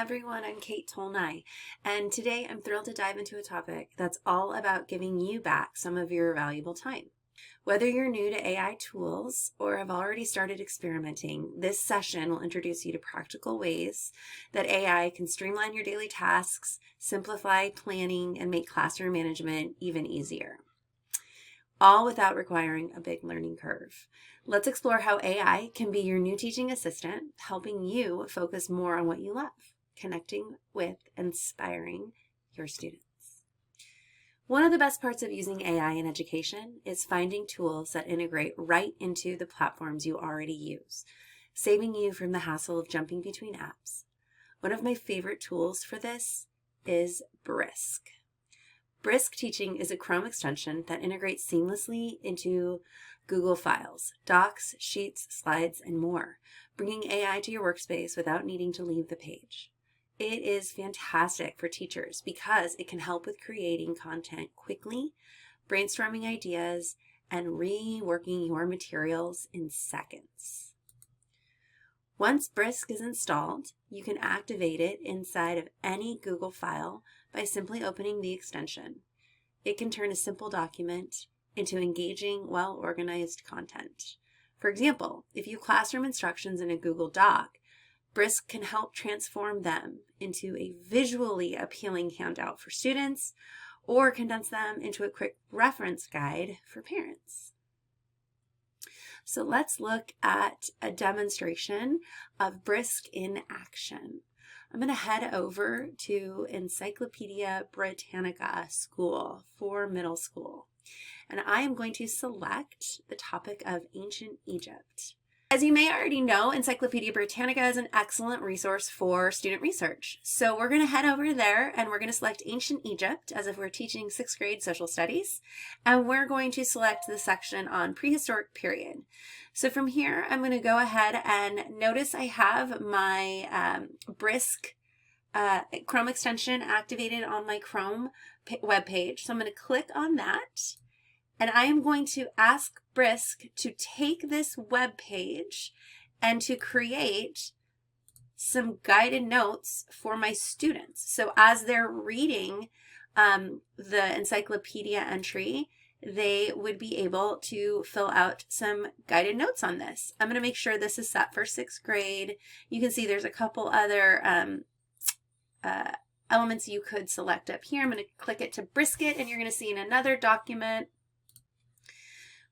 everyone, I'm Kate Tolnai, and today I'm thrilled to dive into a topic that's all about giving you back some of your valuable time. Whether you're new to AI tools or have already started experimenting, this session will introduce you to practical ways that AI can streamline your daily tasks, simplify planning, and make classroom management even easier, all without requiring a big learning curve. Let's explore how AI can be your new teaching assistant, helping you focus more on what you love, connecting with, inspiring your students. One of the best parts of using AI in education is finding tools that integrate right into the platforms you already use, saving you from the hassle of jumping between apps. One of my favorite tools for this is Brisk. Brisk Teaching is a Chrome extension that integrates seamlessly into Google Files, Docs, Sheets, Slides, and more, bringing AI to your workspace without needing to leave the page. It is fantastic for teachers because it can help with creating content quickly, brainstorming ideas, and reworking your materials in seconds. Once Brisk is installed, you can activate it inside of any Google file by simply opening the extension. It can turn a simple document into engaging, well-organized content. For example, if you have classroom instructions in a Google Doc, Brisk can help transform them into a visually appealing handout for students or condense them into a quick reference guide for parents. So let's look at a demonstration of Brisk in action. I'm going to head over to Encyclopedia Britannica School for middle school, and I am going to select the topic of ancient Egypt. As you may already know, Encyclopedia Britannica is an excellent resource for student research. So we're going to head over there and we're going to select ancient Egypt as if we're teaching 6th grade social studies. And we're going to select the section on prehistoric period. So from here, I'm going to go ahead and notice I have my Brisk Chrome extension activated on my Chrome web page. So I'm going to click on that. And I am going to ask Brisk to take this web page and to create some guided notes for my students. So as they're reading the encyclopedia entry, they would be able to fill out some guided notes on this. I'm going to make sure this is set for 6th grade. You can see there's a couple other elements you could select up here. I'm going to click it to Brisket, and you're going to see in another document,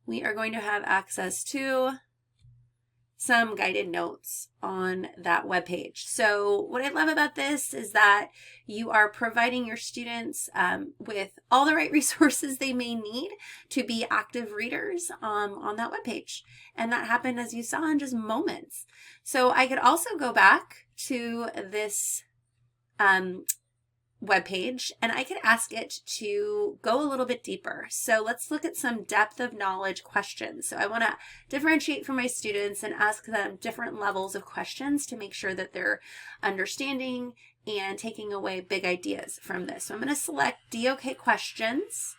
we are going to have access to some guided notes on that web page. So what I love about this is that you are providing your students with all the right resources they may need to be active readers on that web page. And that happened, as you saw, in just moments. So I could also go back to this web page and I could ask it to go a little bit deeper. So let's look at some depth of knowledge questions. So I want to differentiate for my students and ask them different levels of questions to make sure that they're understanding and taking away big ideas from this. So I'm going to select DOK questions.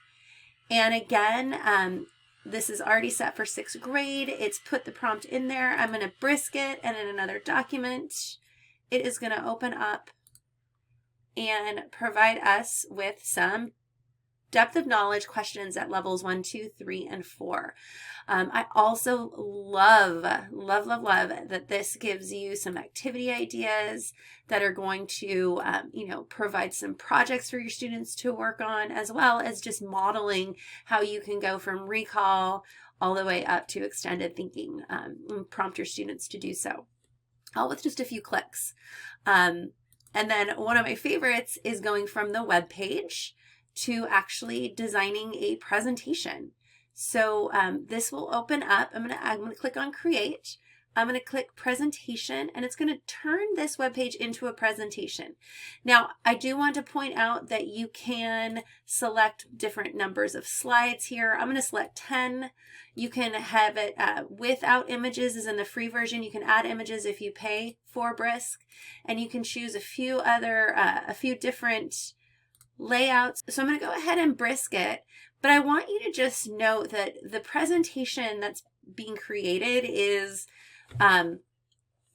And again, this is already set for 6th grade. It's put the prompt in there. I'm going to Brisk it, and in another document, it is going to open up and provide us with some depth of knowledge questions at levels 1, 2, 3, and 4. I also love that this gives you some activity ideas that are going to, provide some projects for your students to work on, as well as just modeling how you can go from recall all the way up to extended thinking, and prompt your students to do so, all with just a few clicks. And then one of my favorites is going from the web page to actually designing a presentation. So this will open up. I'm going to click on Create. I'm going to click Presentation, and it's going to turn this web page into a presentation. Now, I do want to point out that you can select different numbers of slides here. I'm going to select 10. You can have it without images, as in the free version. You can add images if you pay for Brisk, and you can choose a few different layouts. So I'm going to go ahead and Brisk it, but I want you to just note that the presentation that's being created is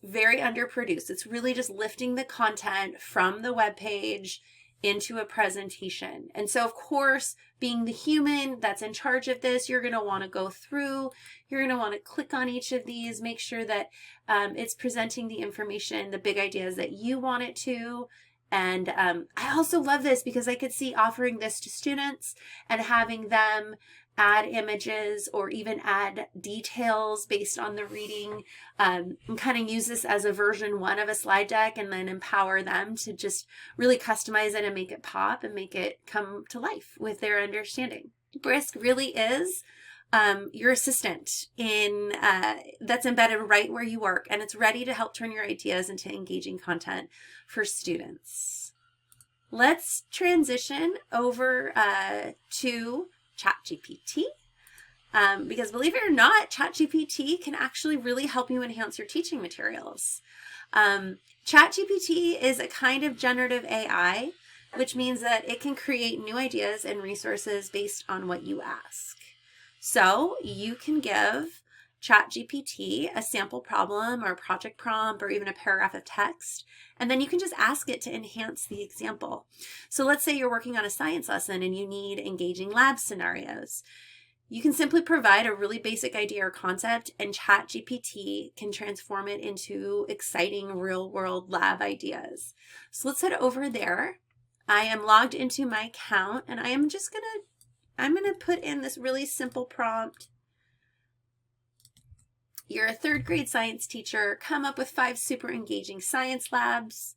very underproduced. It's really just lifting the content from the web page into a presentation. And so, of course, being the human that's in charge of this, you're going to want to go through, you're going to want to click on each of these, make sure that it's presenting the information, the big ideas that you want it to. And I also love this because I could see offering this to students and having them add images or even add details based on the reading, and kind of use this as a version 1 of a slide deck, and then empower them to just really customize it and make it pop and make it come to life with their understanding. Brisk really is your assistant that's embedded right where you work, and it's ready to help turn your ideas into engaging content for students. Let's transition over to ChatGPT, because believe it or not, ChatGPT can actually really help you enhance your teaching materials. ChatGPT is a kind of generative AI, which means that it can create new ideas and resources based on what you ask. So you can give ChatGPT a sample problem or a project prompt or even a paragraph of text, and then you can just ask it to enhance the example. So let's say you're working on a science lesson and you need engaging lab scenarios. You can simply provide a really basic idea or concept, and ChatGPT can transform it into exciting real-world lab ideas. So let's head over there. I am logged into my account, and I'm gonna put in this really simple prompt. You're a 3rd grade science teacher. Come up with 5 super engaging science labs.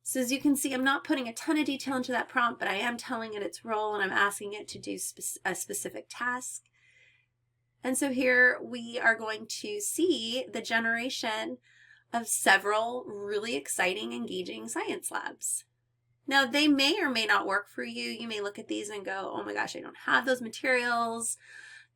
So as you can see, I'm not putting a ton of detail into that prompt, but I am telling it its role, and I'm asking it to do a specific task. And so here we are going to see the generation of several really exciting, engaging science labs. Now, they may or may not work for you. You may look at these and go, oh my gosh, I don't have those materials.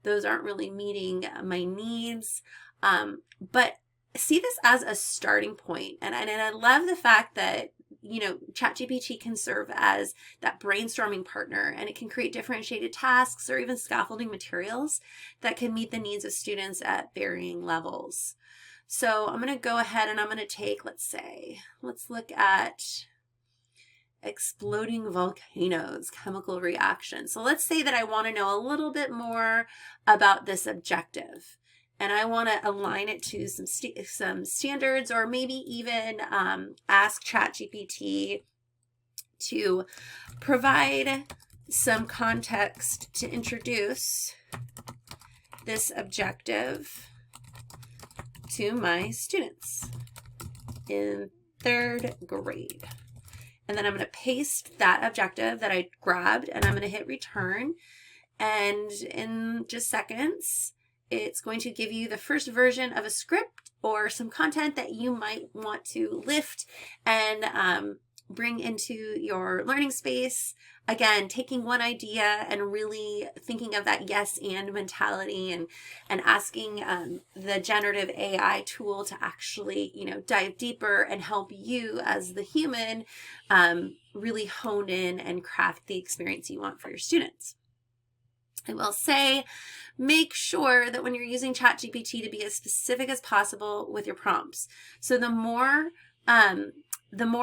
Those aren't really meeting my needs. But see this as a starting point. And I love the fact that, ChatGPT can serve as that brainstorming partner, and it can create differentiated tasks or even scaffolding materials that can meet the needs of students at varying levels. So I'm going to go ahead and I'm going to take, let's look at exploding volcanoes, chemical reaction. So let's say that I want to know a little bit more about this objective, and I want to align it to some standards, or maybe even ask ChatGPT to provide some context to introduce this objective to my students in 3rd grade. And then I'm going to paste that objective that I grabbed, and I'm going to hit return. And in just seconds, it's going to give you the first version of a script or some content that you might want to lift and bring into your learning space. Again, taking one idea and really thinking of that yes and mentality, and asking the generative AI tool to actually, dive deeper and help you as the human really hone in and craft the experience you want for your students. I will say, make sure that when you're using ChatGPT to be as specific as possible with your prompts. So the more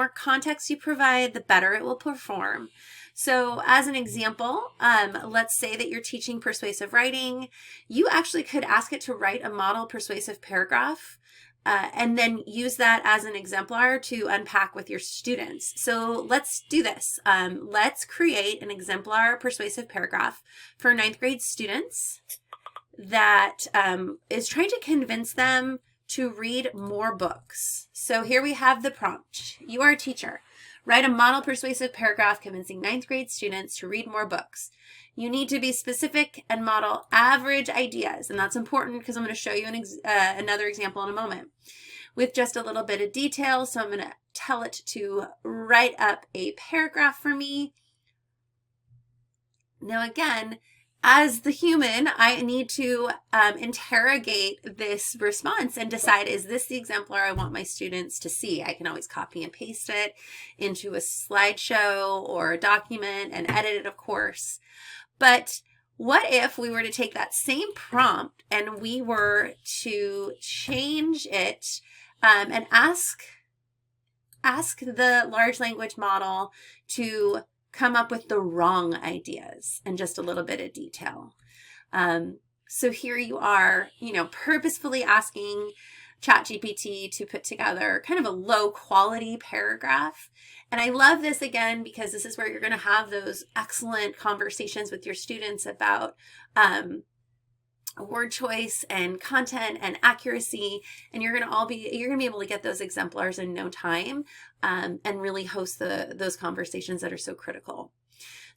context you provide, the better it will perform. So as an example, let's say that you're teaching persuasive writing. You actually could ask it to write a model persuasive paragraph, and then use that as an exemplar to unpack with your students. So let's do this. Let's create an exemplar persuasive paragraph for 9th grade students that is trying to convince them to read more books. So here we have the prompt. You are a teacher. Write a model persuasive paragraph convincing 9th grade students to read more books. You need to be specific and model average ideas. And that's important because I'm going to show you another example in a moment with just a little bit of detail. So I'm going to tell it to write up a paragraph for me. Now, again, as the human, I need to interrogate this response and decide, is this the exemplar I want my students to see? I can always copy and paste it into a slideshow or a document and edit it, of course. But what if we were to take that same prompt and we were to change it and ask the large language model to come up with the wrong ideas and just a little bit of detail. So here you are, purposefully asking ChatGPT to put together kind of a low quality paragraph. And I love this again, because this is where you're going to have those excellent conversations with your students about word choice and content and accuracy. And you're going to be able to get those exemplars in no time, and really host those conversations that are so critical.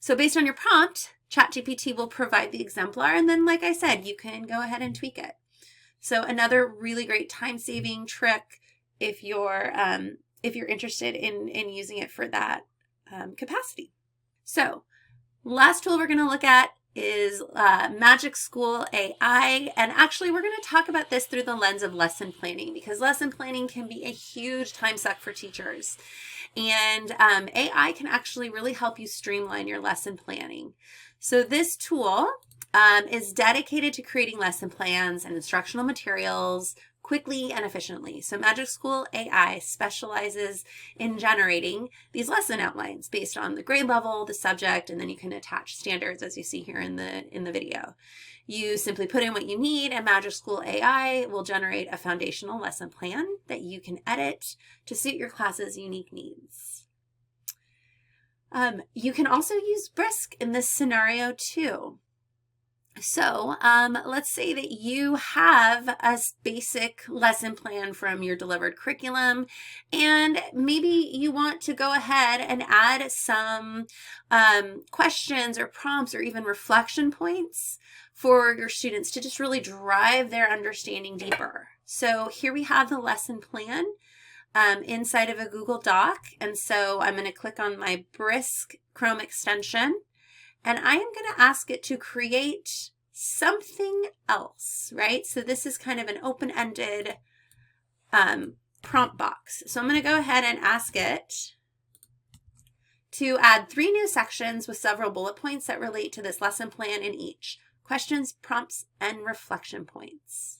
So based on your prompt, ChatGPT will provide the exemplar. And then, like I said, you can go ahead and tweak it. So another really great time-saving trick if you're interested in using it for that capacity. So last tool we're going to look at is Magic School AI. And actually, we're going to talk about this through the lens of lesson planning, because lesson planning can be a huge time suck for teachers. And AI can actually really help you streamline your lesson planning. So this tool is dedicated to creating lesson plans and instructional materials quickly and efficiently. So Magic School AI specializes in generating these lesson outlines based on the grade level, the subject, and then you can attach standards as you see here in the video. You simply put in what you need, and Magic School AI will generate a foundational lesson plan that you can edit to suit your class's unique needs. You can also use Brisk in this scenario too. So let's say that you have a basic lesson plan from your delivered curriculum, and maybe you want to go ahead and add some questions or prompts or even reflection points for your students to just really drive their understanding deeper. So here we have the lesson plan inside of a Google Doc. And so I'm going to click on my Brisk Chrome extension, and I am going to ask it to create something else, right? So this is kind of an open-ended prompt box. So I'm going to go ahead and ask it to add 3 new sections with several bullet points that relate to this lesson plan in each: questions, prompts, and reflection points.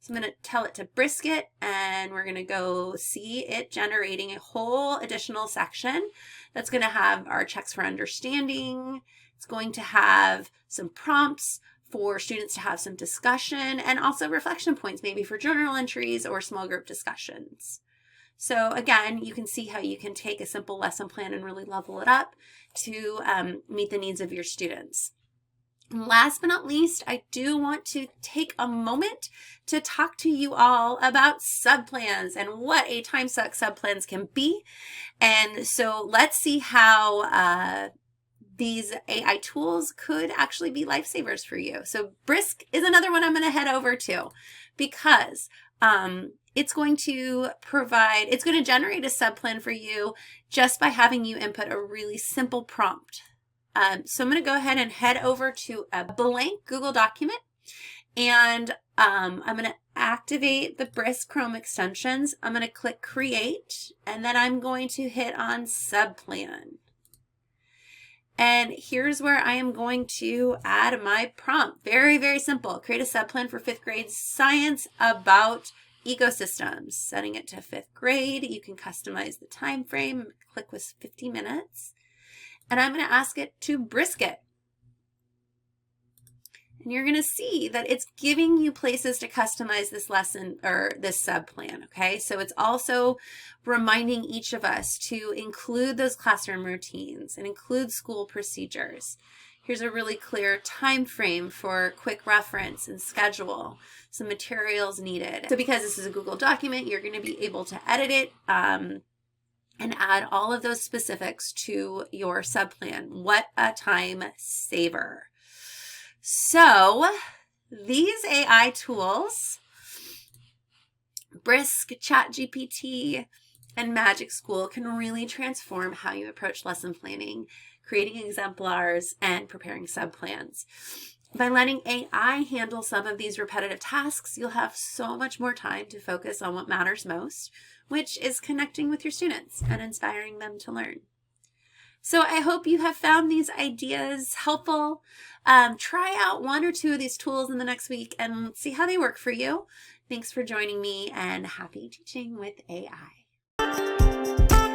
So I'm going to tell it to brisk it, and we're going to go see it generating a whole additional section that's going to have our checks for understanding. It's going to have some prompts for students to have some discussion, and also reflection points, maybe for journal entries or small group discussions. So again, you can see how you can take a simple lesson plan and really level it up to meet the needs of your students. And last but not least, I do want to take a moment to talk to you all about subplans and what a time suck subplans can be. And so let's see how these AI tools could actually be lifesavers for you. So Brisk is another one I'm going to head over to, because it's going to generate a subplan for you just by having you input a really simple prompt. So I'm going to go ahead and head over to a blank Google document, and I'm going to activate the Brisk Chrome extensions. I'm going to click Create, and then I'm going to hit on Subplan. And here's where I am going to add my prompt. Very, very simple. Create a subplan for 5th grade science about ecosystems. Setting it to 5th grade. You can customize the time frame. Click with 50 minutes. And I'm going to ask it to brisk it. And you're going to see that it's giving you places to customize this lesson or this subplan, okay? So it's also reminding each of us to include those classroom routines and include school procedures. Here's a really clear time frame for quick reference and schedule, some materials needed. So because this is a Google document, you're going to be able to edit it and add all of those specifics to your subplan. What a time saver. So these AI tools, Brisk, ChatGPT, and Magic School, can really transform how you approach lesson planning, creating exemplars, and preparing subplans. By letting AI handle some of these repetitive tasks, you'll have so much more time to focus on what matters most, which is connecting with your students and inspiring them to learn. So I hope you have found these ideas helpful. Try out 1 or 2 of these tools in the next week and see how they work for you. Thanks for joining me, and happy teaching with AI.